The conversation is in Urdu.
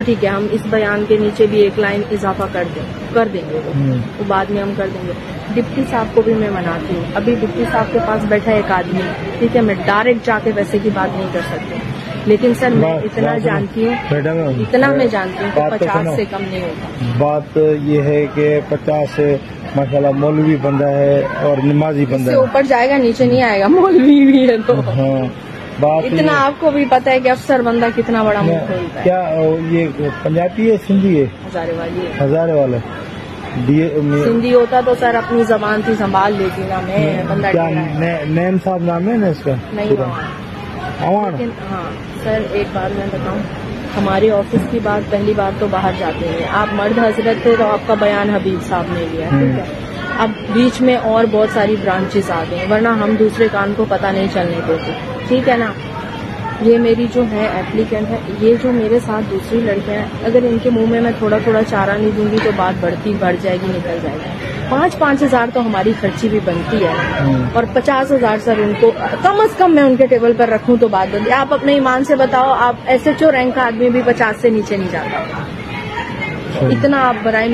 ٹھیک ہے، ہم اس بیان کے نیچے بھی ایک لائن اضافہ کر دیں گے وہ بعد میں ہم کر دیں گے۔ ڈپٹی صاحب کو بھی میں مناتی ہوں، ابھی ڈپٹی صاحب کے پاس بیٹھا ایک آدمی، ٹھیک ہے، میں ڈائریکٹ جا کے ویسے کی بات نہیں کر سکتی، لیکن سر میں اتنا جانتی ہوں کہ 50 سے کم نہیں ہوگا۔ بات یہ ہے کہ 50 سے ماشاءاللہ مولوی بندہ ہے اور نمازی بندہ ہے، اوپر جائے گا نیچے نہیں آئے گا، مولوی بھی ہے تو بات اتنا آپ کو بھی پتا ہے کہ افسر بندہ کتنا بڑا منہ کھولتا ہے۔ کیا یہ پنجابی ہے سندھی ہے؟ ہزارے والا سندھی ہوتا تو سر اپنی زبان تھی سنبھال لیتی نا، میں بندہ کیا نیم صاحب نام ہے نا اس کا؟ نہیں اوان۔ ہاں سر ایک بات میں بتاؤں، ہمارے آفس کی بات پہلی بات تو باہر جاتے ہیں، آپ مرد حضرت تھے تو آپ کا بیان حبیب صاحب نے لیا، ٹھیک ہے، اب بیچ میں اور بہت ساری برانچز آ گئے، ورنہ ہم دوسرے کان کو پتہ نہیں چلنے دیتے، ٹھیک ہے نا۔ یہ میری جو ہے اپلیکینٹ ہے، یہ جو میرے ساتھ دوسری لڑکیاں ہیں، اگر ان کے منہ میں تھوڑا تھوڑا چارہ نہیں دوں گی تو بات بڑھ جائے گی، نکل جائے گی۔ 5-5 ہزار تو ہماری خرچی بھی بنتی ہے، اور 50 ہزار سر ان کو کم از کم میں ان کے ٹیبل پر رکھوں تو بات بنتی ہے۔ آپ اپنے ایمان سے بتاؤ، آپ SHO رینک کا آدمی بھی 50 سے نیچے نہیں جاتا، اتنا آپ برائے